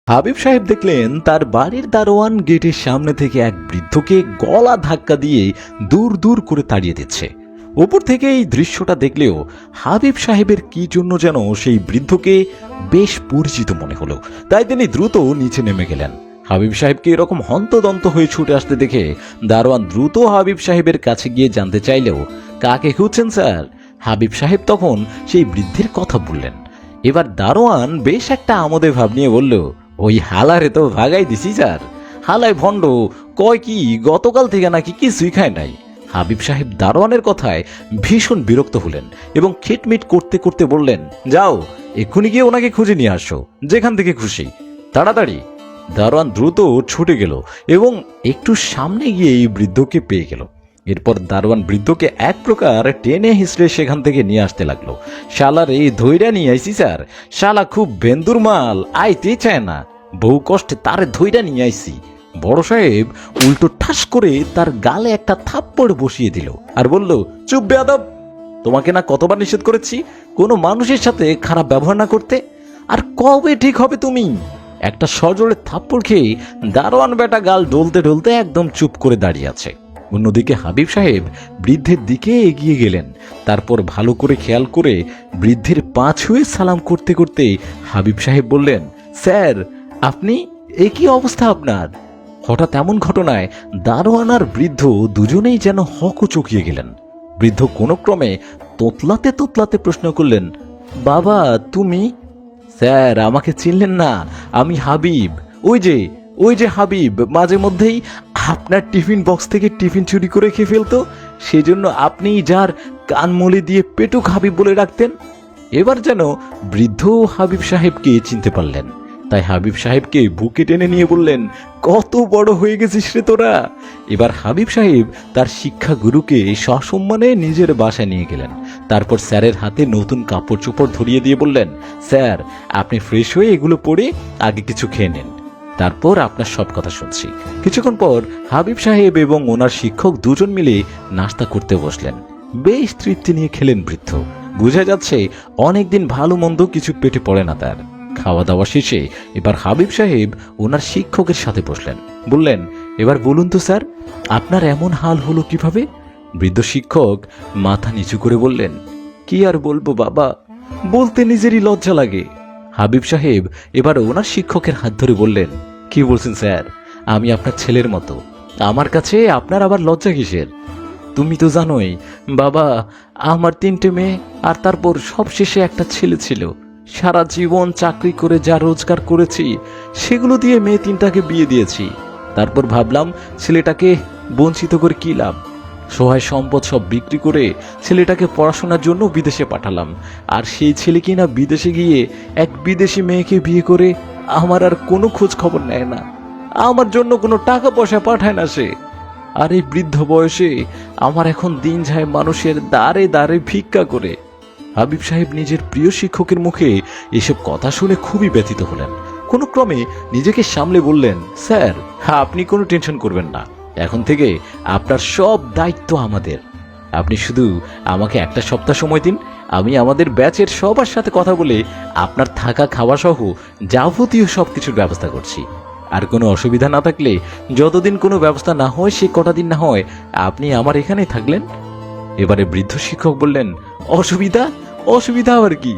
হাবিব সাহেব দেখলেন তার বাড়ির দারোয়ান গেটের সামনে থেকে এক বৃদ্ধকে গলা ধাক্কা দিয়ে দূর দূর করে তাড়িয়ে দিচ্ছে। উপর থেকে এই দৃশ্যটা দেখলেও হাবিব সাহেবের কি জন্য যেন সেই বৃদ্ধকে বেশ পরিচিত মনে হলো। তাই তিনি দ্রুত নিচে নেমে গেলেন। হাবিব সাহেবকে এরকম হন্তদন্ত হয়ে ছুটে আসতে দেখে দারোয়ান দ্রুত হাবিব সাহেবের কাছে গিয়ে জানতে চাইলেও, কাকে খুঁজছেন স্যার? হাবিব সাহেব তখন সেই বৃদ্ধের কথা বললেন। এবার দারোয়ান বেশ একটা আমোদে ভাব নিয়ে বলল, ওই হালারে তো ভাগাই দিছি স্যার। হালায় ভণ্ড, কয় কি গতকাল থেকে নাকি কিছুই খায় নাই। হাবিব সাহেব দারোয়ানের কথায় ভীষণ বিরক্ত হলেন এবং খিটমিট করতে করতে বললেন, যাও এক্ষুনি গিয়ে ওনাকে খুঁজে নিয়ে আসো, যেখান থেকে খুশি, তাড়াতাড়ি। দারোয়ান দ্রুত ছুটে গেল এবং একটু সামনে গিয়ে এই বৃদ্ধকে পেয়ে গেল। এরপর দারোয়ান বৃদ্ধকে এক প্রকার টেনে হিসড়ে সেখান থেকে নিয়ে আসতে লাগলো। শালার এই ধৈর্যা নিয়ে আইসি স্যার, শালা খুব বেন্দুর মাল, আইতে চায় না, বহু কষ্টে তারে ধৈর্যা নিয়ে আইসি। বড় সাহেব উল্টো ঠাস করে তার গালে একটা থাপ্পড় বসিয়ে দিল আর বলল, চুপ বেয়াদব, তোমাকে না কতবার নিষেধ করেছি কোনো মানুষের সাথে খারাপ ব্যবহার না করতে, আর কবে ঠিক হবে তুমি? একটা সজোরে থাপ্পড় খেয়ে দারোয়ান বেটা গাল ডলতে ডলতে একদম চুপ করে দাঁড়িয়ে আছে। অন্যদিকে হাবিব সাহেব বৃদ্ধের দিকে এগিয়ে গেলেন। তারপর ভালো করে খেয়াল করে বৃদ্ধের পা ছুঁয়ে সালাম করতে করতে হাবিব সাহেব বললেন, স্যার আপনি, এ কি অবস্থা আপনার? হঠাৎ এমন ঘটনায় দারোয়ান আর বৃদ্ধ দুজনেই যেন হকচকিয়ে গেলেন। বৃদ্ধ কোনো ক্রমে তোতলাতে তোতলাতে প্রশ্ন করলেন, বাবা তুমি? স্যার আমাকে চিনলেন না? আমি হাবিব, ওই যে হাবিব মাঝে মধ্যেই আপনার টিফিন বক্স থেকে টিফিন চুরি করে খেয়ে ফেলতো, সেজন্য আপনি যার কানমলি দিয়ে পেটুক হাবিব বলে রাখতেন। এবার যেন বৃদ্ধ হাবিব সাহেবকে চিনতে পারলেন। তাই হাবিব সাহেবকে বুকে টেনে নিয়ে বললেন, কত বড় হয়ে গেছিস রে তোরা। এবার হাবিব সাহেব তার শিক্ষাগুরুকে সসম্মানে নিজের বাসায় নিয়ে গেলেন। তারপর স্যারের হাতে নতুন কাপড় চোপড় ধরিয়ে দিয়ে বললেন, স্যার আপনি ফ্রেশ হয়ে এগুলো পরে আগে কিছু খেয়ে নেন, তারপর আপনার সব কথা শুনছি। কিছুক্ষণ পর হাবিব সাহেব এবং ওনার শিক্ষক দুজন মিলে নাস্তা করতে বসলেন। বেশ তৃপ্তি নিয়ে খেলেন বৃদ্ধ। বোঝা যাচ্ছে অনেকদিন ভালো মন্দ কিছু পেটে পড়ে না তার। খাওয়া দাওয়া শেষে এবার হাবিব সাহেব ওনার শিক্ষকের সাথে বসলেন। বললেন, এবার বলুন তো স্যার, আপনার এমন হাল হলো কিভাবে? বৃদ্ধ শিক্ষক মাথা নিচু করে বললেন, কি আর বলবো বাবা, বলতে নিজেরই লজ্জা লাগে। হাবিব সাহেব এবার ওনার শিক্ষকের হাত ধরে বললেন, কি বলছেন স্যার, আমি আপনার ছেলের মতো, আমার কাছে আপনার আবার লজ্জা কিসের? তুমি তো জানোই বাবা, আমার 3টে মেয়ে আর তারপর সবশেষে একটা ছেলে ছিল। সারা জীবন চাকরি করে যা রোজগার করেছি সেগুলো দিয়ে মেয়ে 3টাকে বিয়ে দিয়েছি। তারপর ভাবলাম ছেলেটাকে বঞ্চিত করে কি লাভ, সহায় সম্পদ সব বিক্রি করে ছেলেটাকে পড়াশোনার জন্য বিদেশে পাঠালাম। আর সেই ছেলে কিনা বিদেশে গিয়ে এক বিদেশি মেয়েকে বিয়ে করে আমার আর কোনো খোঁজ খবর নেয় না, আমার জন্য কোনো টাকা পয়সা পাঠায় না সে। আর এই বৃদ্ধ বয়সে আমার এখন দিন যায় মানুষের দ্বারে দ্বারে ভিক্ষা করে। হাবিব সাহেব নিজের প্রিয় শিক্ষকের মুখে এসব কথা শুনে খুবই ব্যথিত হলেন। কোনো ক্রমে নিজেকে সামলে বললেন, স্যার আপনি কোনো টেনশন করবেন না, এখন থেকে আপনার সব দায়িত্ব আমাদের। আপনি শুধু আমাকে একটা সপ্তাহ সময় দিন, আমি আমাদের ব্যাচের সবার সাথে কথা বলে আপনার থাকা খাওয়া সহ যাবতীয় সব কিছুর ব্যবস্থা করছি। আর কোনো অসুবিধা না থাকলে যতদিন কোনো ব্যবস্থা না হয় সে কটা দিন না হয় আপনি আমার এখানেই থাকলেন। এবারে বৃদ্ধ শিক্ষক বললেন, অসুবিধা আবার কি?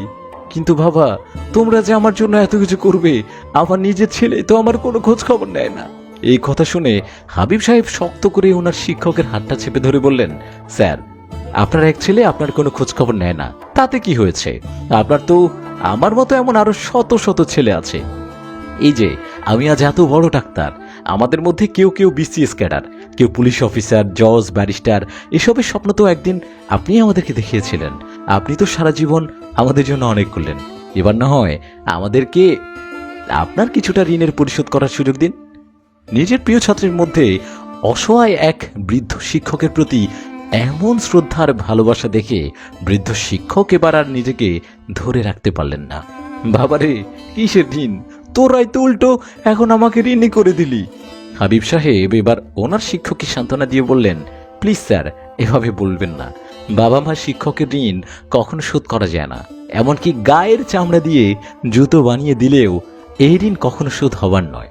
কিন্তু বাবা, তোমরা যে আমার জন্য এত কিছু করবে, আমার নিজের ছেলে তো আমার কোনো খোঁজ খবর নেয় না। এই কথা শুনে হাবিব সাহেব শক্ত করে ওনার শিক্ষকের হাতটা চেপে ধরে বললেন, স্যার আপনার এক ছেলে আপনার কোনো খোঁজ খবর নেয় না, তাতে কি হয়েছে? আপনার তো আমার মতো এমন আরো শত শত ছেলে আছে। এই যে আমি আজ এত বড় ডাক্তার, আমাদের মধ্যে কেউ কেউ বিসিএস ক্যাডার, কেউ পুলিশ অফিসার, জজ, ব্যারিস্টার, এসবের স্বপ্ন তো একদিন আপনি আমাদেরকে দেখিয়েছিলেন। আপনি তো সারা জীবন আমাদের জন্য অনেক করলেন, এবার না হয় আমাদেরকে আপনার কিছুটা ঋণের পরিশোধ করার সুযোগ দিন। নিজের প্রিয় ছাত্রের মধ্যে অসহায় এক বৃদ্ধ শিক্ষকের প্রতি এমন শ্রদ্ধা আর ভালোবাসা দেখে বৃদ্ধ শিক্ষক এবার আর নিজেকে ধরে রাখতে পারলেন না। বাবারে, কিসের ঋণ? তোরাই তো উল্টো এখন আমাকে ঋণই করে দিলি। হাবিব সাহেব এবার ওনার শিক্ষককে সান্ত্বনা দিয়ে বললেন, প্লিজ স্যার এভাবে বলবেন না, বাবা মা শিক্ষকের ঋণ কখনো শোধ করা যায় না। এমনকি গায়ের চামড়া দিয়ে জুতো বানিয়ে দিলেও এই ঋণ কখনো শোধ হবার নয়।